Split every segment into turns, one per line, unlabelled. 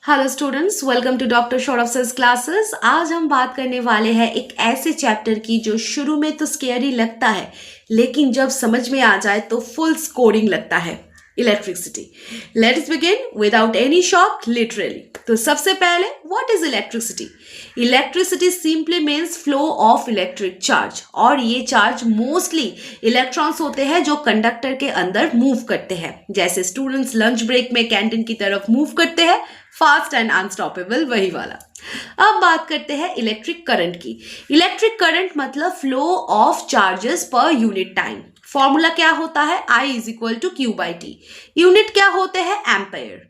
Hello students, welcome to doctor Saurabh sir classes. आज हम बात करने वाले हैं एक ऐसे चैप्टर की जो शुरू में तो स्केरी लगता है, लेकिन जब समझ में आ जाए तो फुल स्कोरिंग लगता है, electricity. Let's begin without any shock, literally. तो सबसे पहले, what is electricity? Electricity simply means flow of electric charge, और ये चार्ज मोस्टली इलेक्ट्रॉन्स होते हैं जो कंडक्टर के अंदर मूव करते हैं, जैसे स्टूडेंट्स लंच ब्रेक में कैंटीन की तरफ मूव करते हैं, फास्ट एंड अनस्टॉपेबल, वही वाला। अब बात करते हैं इलेक्ट्रिक करंट की। इलेक्ट्रिक करंट मतलब flow of charges per unit time. Formula क्या होता है? I is equal to Q by T. Unit क्या होते हैं? एम्पेयर।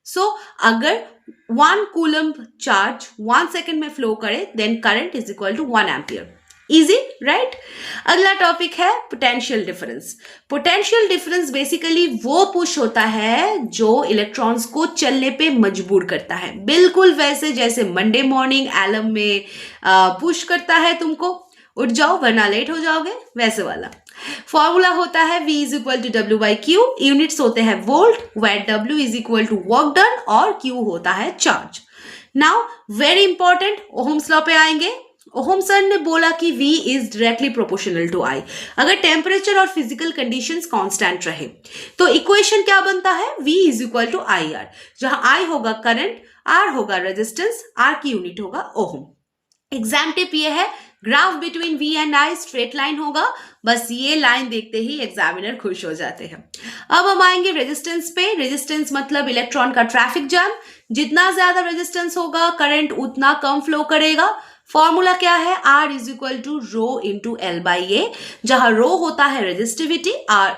सो अगर 1 कूलम चार्ज 1 सेकेंड में फ्लो करे, then current is equal to 1 ampere. Easy, right? अगला टॉपिक है potential difference. Potential difference basically वो पुश होता है जो इलेक्ट्रॉन्स को चलने पे मजबूर करता है, बिल्कुल वैसे जैसे मंडे मॉर्निंग अलार्म में पुश करता है तुमको, उठ जाओ वरना लेट हो जाओगे, वैसे वाला। फॉर्मूला होता है V is equal to W by Q. Units होते हैं volt, where W is equal to work done और Q होता है charge. Now very important, Ohm's law पे आएंगे। ओहम सर ने बोला कि V is directly proportional to I। अगर टेम्परेचर और फिजिकल कंडीशंस कांस्टेंट रहे तो इक्वेशन क्या बनता है? V is equal to IR, जहां I होगा करंट, R होगा रेजिस्टेंस, R की यूनिट होगा ओहम। एग्जाम टिप ये है, graph between V and I straight line होगा, बस ये लाइन देखते ही एग्जामिनर खुश हो जाते हैं। अब हम आएंगे रेजिस्टेंस पे। रेजिस्टेंस मतलब इलेक्ट्रॉन का ट्रैफिक जैम। जितना ज्यादा रेजिस्टेंस होगा, करंट उतना कम फ्लो करेगा। फॉर्मूला क्या है? R is equal to rho into L by A, जहां रो होता है रेजिस्टिविटी,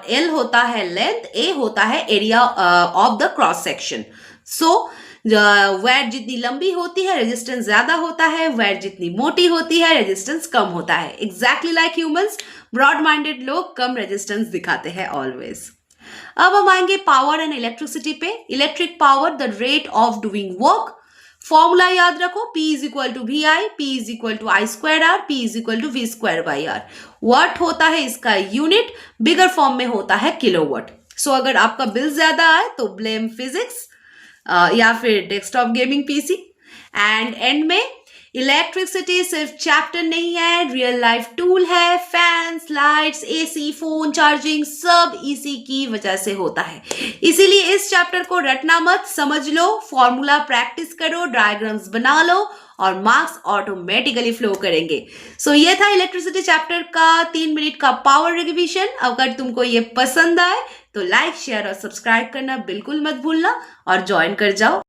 एल होता है लेंथ, ए होता है area of the cross section. So wire जितनी लंबी होती है रेजिस्टेंस ज्यादा होता है, वायर जितनी मोटी होती है रेजिस्टेंस कम होता है। Exactly like humans, broad minded लोग कम रेजिस्टेंस दिखाते हैं ऑलवेज। अब हम आएंगे पावर एंड इलेक्ट्रिसिटी पे। Electric power, the rate of doing work. Formula याद रखो, P is equal to V I, P is equal to I square R, P is equal to V square by R. Watt होता है इसका unit, बिगर form में होता है kilowatt. सो अगर आपका बिल ज्यादा आए तो ब्लेम फिजिक्स या फिर desktop gaming PC. And and में, इलेक्ट्रिसिटी सिर्फ चैप्टर नहीं है, रियल लाइफ टूल है। Fans, lights, AC, phone charging सब इसी की वजह से होता है। इसीलिए इस चैप्टर को रटना मत, समझ लो, फॉर्मूला प्रैक्टिस करो, डायग्राम्स बना लो और मार्क्स ऑटोमेटिकली फ्लो करेंगे। सो ये था इलेक्ट्रिसिटी चैप्टर का 3 मिनट का पावर रिविजन। अगर तुमको ये पसंद आए तो लाइक, शेयर और सब्सक्राइब करना बिल्कुल मत भूलना और ज्वाइन कर जाओ।